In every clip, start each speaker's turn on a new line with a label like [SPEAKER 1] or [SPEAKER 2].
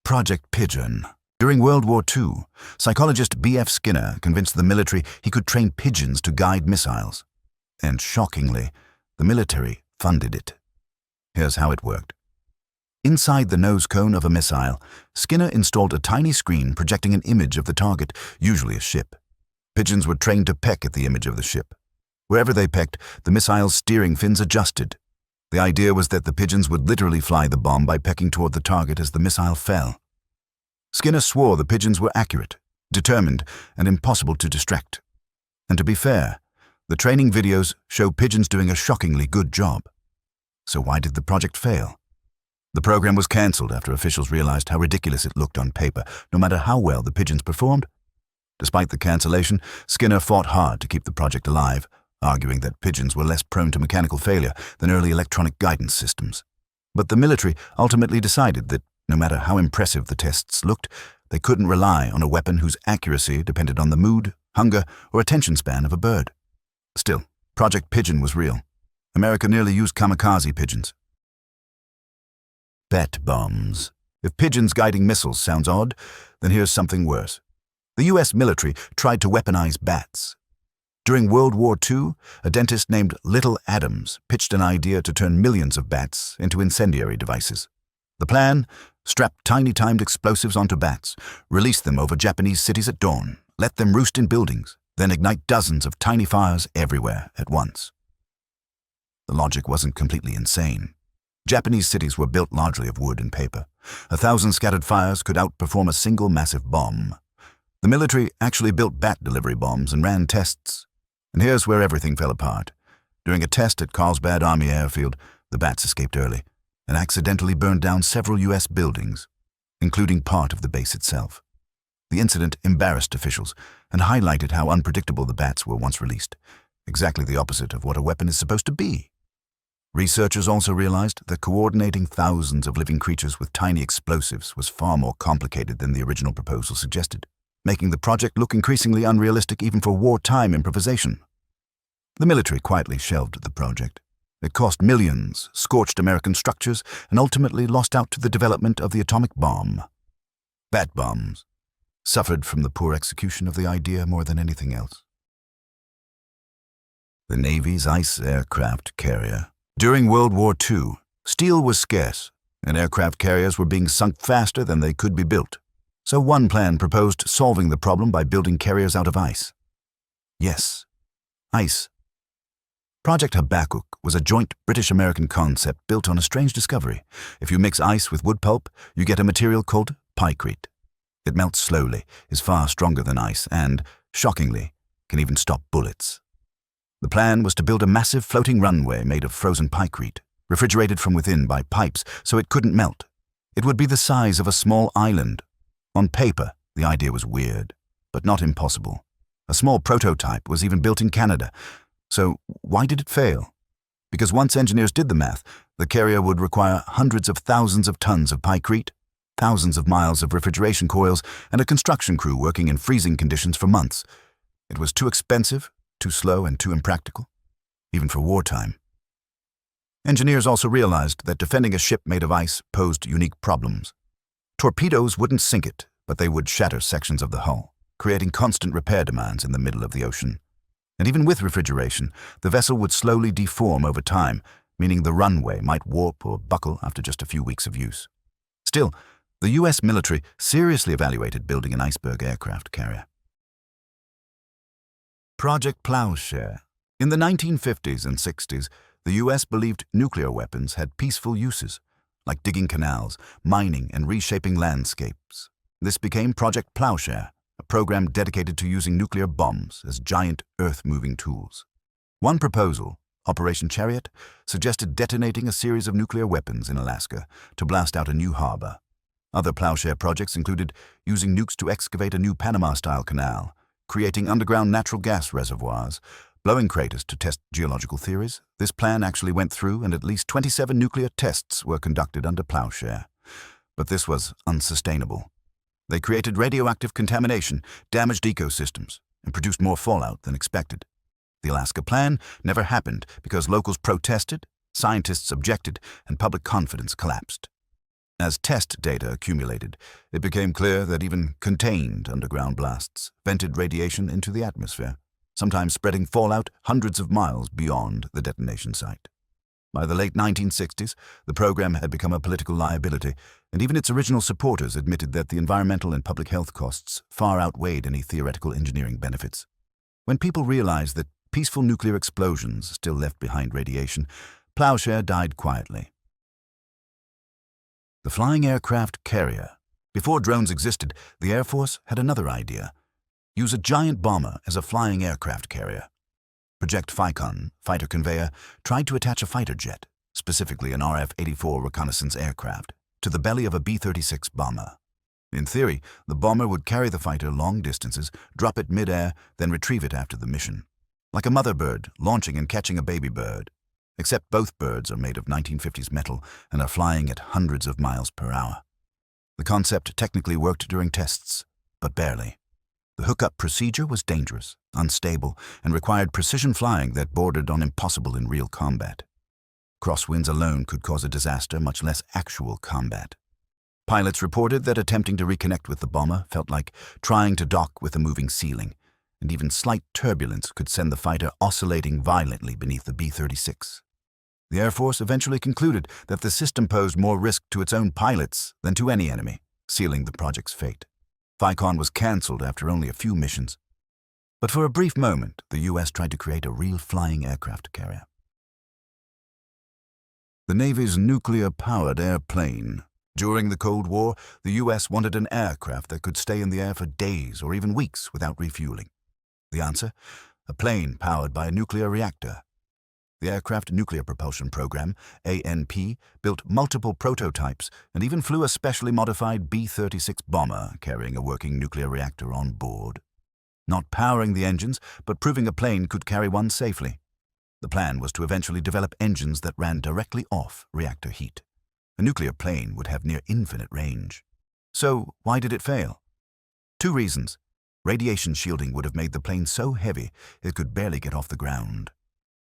[SPEAKER 1] Project Pigeon. During World War II, psychologist B.F. Skinner convinced the military he could train pigeons to guide missiles. And shockingly, the military funded it. Here's how it worked. Inside the nose cone of a missile, Skinner installed a tiny screen projecting an image of the target, usually a ship. Pigeons were trained to peck at the image of the ship. Wherever they pecked, the missile's steering fins adjusted. The idea was that the pigeons would literally fly the bomb by pecking toward the target as the missile fell. Skinner swore the pigeons were accurate, determined, and impossible to distract. And to be fair, the training videos show pigeons doing a shockingly good job. So why did the project fail? The program was cancelled after officials realized how ridiculous it looked on paper, no matter how well the pigeons performed. Despite the cancellation, Skinner fought hard to keep the project alive, arguing that pigeons were less prone to mechanical failure than early electronic guidance systems. But the military ultimately decided that, no matter how impressive the tests looked, they couldn't rely on a weapon whose accuracy depended on the mood, hunger, or attention span of a bird. Still, Project Pigeon was real. America nearly used kamikaze pigeons. Bat bombs. If pigeons guiding missiles sounds odd, then here's something worse. The U.S. military tried to weaponize bats. During World War II, a dentist named Little Adams pitched an idea to turn millions of bats into incendiary devices. The plan? Strap tiny timed explosives onto bats, release them over Japanese cities at dawn, let them roost in buildings, then ignite dozens of tiny fires everywhere at once. The logic wasn't completely insane. Japanese cities were built largely of wood and paper. 1,000 scattered fires could outperform a single massive bomb. The military actually built bat delivery bombs and ran tests. And here's where everything fell apart. During a test at Carlsbad Army Airfield, the bats escaped early and accidentally burned down several U.S. buildings, including part of the base itself. The incident embarrassed officials and highlighted how unpredictable the bats were once released, exactly the opposite of what a weapon is supposed to be. Researchers also realized that coordinating thousands of living creatures with tiny explosives was far more complicated than the original proposal suggested, making the project look increasingly unrealistic even for wartime improvisation. The military quietly shelved the project. It cost millions, scorched American structures, and ultimately lost out to the development of the atomic bomb. Bat bombs suffered from the poor execution of the idea more than anything else. The Navy's ice aircraft carrier. During World War II, steel was scarce, and aircraft carriers were being sunk faster than they could be built. So one plan proposed solving the problem by building carriers out of ice. Yes, ice. Project Habakkuk was a joint British-American concept built on a strange discovery. If you mix ice with wood pulp, you get a material called picrete. It melts slowly, is far stronger than ice, and, shockingly, can even stop bullets. The plan was to build a massive floating runway made of frozen picrete, refrigerated from within by pipes so it couldn't melt. It would be the size of a small island. On paper, the idea was weird, but not impossible. A small prototype was even built in Canada. So why did it fail? Because once engineers did the math, the carrier would require hundreds of thousands of tons of picrete, thousands of miles of refrigeration coils, and a construction crew working in freezing conditions for months. It was too expensive, too slow, and too impractical, even for wartime. Engineers also realized that defending a ship made of ice posed unique problems. Torpedoes wouldn't sink it, but they would shatter sections of the hull, creating constant repair demands in the middle of the ocean. And even with refrigeration, the vessel would slowly deform over time, meaning the runway might warp or buckle after just a few weeks of use. Still, the U.S. military seriously evaluated building an iceberg aircraft carrier. Project Plowshare. In the 1950s and 60s, the U.S. believed nuclear weapons had peaceful uses, like digging canals, mining, and reshaping landscapes. This became Project Plowshare, a program dedicated to using nuclear bombs as giant earth-moving tools. One proposal, Operation Chariot, suggested detonating a series of nuclear weapons in Alaska to blast out a new harbor. Other Plowshare projects included using nukes to excavate a new Panama-style canal, creating underground natural gas reservoirs, blowing craters to test geological theories. This plan actually went through, and at least 27 nuclear tests were conducted under Plowshare. But this was unsustainable. They created radioactive contamination, damaged ecosystems, and produced more fallout than expected. The Alaska plan never happened because locals protested, scientists objected, and public confidence collapsed. As test data accumulated, it became clear that even contained underground blasts vented radiation into the atmosphere, sometimes spreading fallout hundreds of miles beyond the detonation site. By the late 1960s, the program had become a political liability, and even its original supporters admitted that the environmental and public health costs far outweighed any theoretical engineering benefits. When people realized that peaceful nuclear explosions still left behind radiation, Plowshare died quietly. The flying aircraft carrier. Before drones existed, the Air Force had another idea: use a giant bomber as a flying aircraft carrier. Project Pigeon, fighter conveyor, tried to attach a fighter jet, specifically an RF-84 reconnaissance aircraft, to the belly of a B-36 bomber. In theory, the bomber would carry the fighter long distances, drop it mid-air, then retrieve it after the mission. Like a mother bird launching and catching a baby bird. Except both birds are made of 1950s metal and are flying at hundreds of miles per hour. The concept technically worked during tests, but barely. The hookup procedure was dangerous, unstable, and required precision flying that bordered on impossible in real combat. Crosswinds alone could cause a disaster, much less actual combat. Pilots reported that attempting to reconnect with the bomber felt like trying to dock with a moving ceiling, and even slight turbulence could send the fighter oscillating violently beneath the B-36. The Air Force eventually concluded that the system posed more risk to its own pilots than to any enemy, sealing the project's fate. Pigeon was cancelled after only a few missions. But for a brief moment, the U.S. tried to create a real flying aircraft carrier. The Navy's nuclear-powered airplane. During the Cold War, the U.S. wanted an aircraft that could stay in the air for days or even weeks without refueling. The answer? A plane powered by a nuclear reactor. The Aircraft Nuclear Propulsion Program, ANP, built multiple prototypes and even flew a specially modified B-36 bomber carrying a working nuclear reactor on board. Not powering the engines, but proving a plane could carry one safely. The plan was to eventually develop engines that ran directly off reactor heat. A nuclear plane would have near infinite range. So, why did it fail? Two reasons. Radiation shielding would have made the plane so heavy it could barely get off the ground.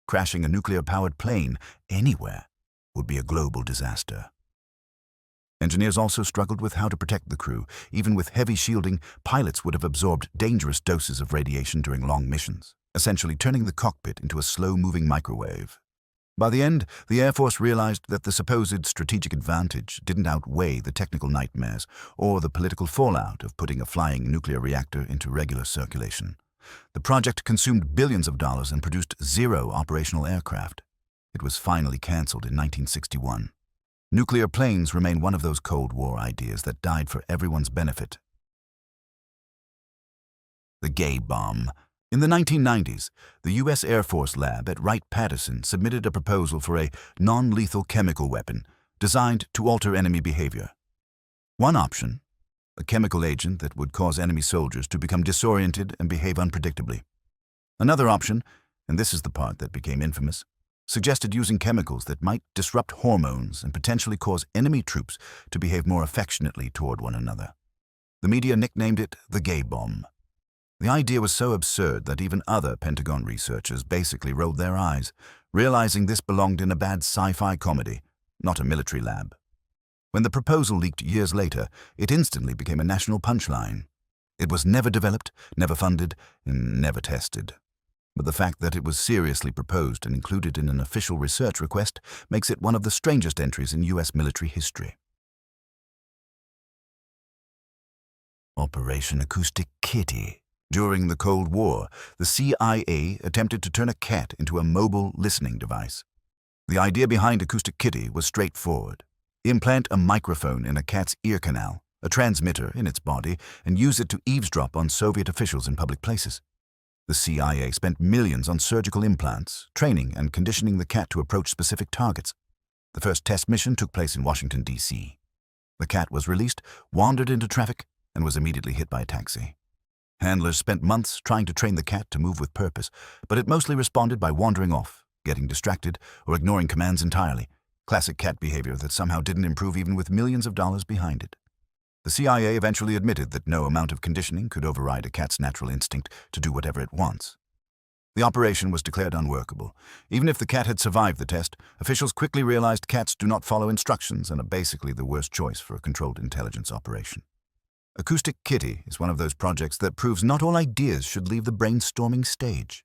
[SPEAKER 1] Crashing a nuclear-powered plane anywhere would be a global disaster. Engineers also struggled with how to protect the crew. Even with heavy shielding, pilots would have absorbed dangerous doses of radiation during long missions, essentially turning the cockpit into a slow-moving microwave. By the end, the Air Force realized that the supposed strategic advantage didn't outweigh the technical nightmares or the political fallout of putting a flying nuclear reactor into regular circulation. The project consumed billions of dollars and produced zero operational aircraft. It was finally cancelled in 1961. Nuclear planes remain one of those Cold War ideas that died for everyone's benefit. The gay bomb. In the 1990s, the U.S. Air Force lab at Wright-Patterson submitted a proposal for a non-lethal chemical weapon designed to alter enemy behavior. One option: a chemical agent that would cause enemy soldiers to become disoriented and behave unpredictably. Another option, and this is the part that became infamous, suggested using chemicals that might disrupt hormones and potentially cause enemy troops to behave more affectionately toward one another. The media nicknamed it the gay bomb. The idea was so absurd that even other Pentagon researchers basically rolled their eyes, realizing this belonged in a bad sci-fi comedy, not a military lab. When the proposal leaked years later, it instantly became a national punchline. It was never developed, never funded, and never tested. But the fact that it was seriously proposed and included in an official research request makes it one of the strangest entries in U.S. military history. Operation Acoustic Kitty. During the Cold War, the CIA attempted to turn a cat into a mobile listening device. The idea behind Acoustic Kitty was straightforward. Implant a microphone in a cat's ear canal, a transmitter in its body, and use it to eavesdrop on Soviet officials in public places. The CIA spent millions on surgical implants, training and conditioning the cat to approach specific targets. The first test mission took place in Washington, D.C. The cat was released, wandered into traffic, and was immediately hit by a taxi. Handlers spent months trying to train the cat to move with purpose, but it mostly responded by wandering off, getting distracted, or ignoring commands entirely. Classic cat behavior that somehow didn't improve even with millions of dollars behind it. The CIA eventually admitted that no amount of conditioning could override a cat's natural instinct to do whatever it wants. The operation was declared unworkable. Even if the cat had survived the test, officials quickly realized cats do not follow instructions and are basically the worst choice for a controlled intelligence operation. Acoustic Kitty is one of those projects that proves not all ideas should leave the brainstorming stage.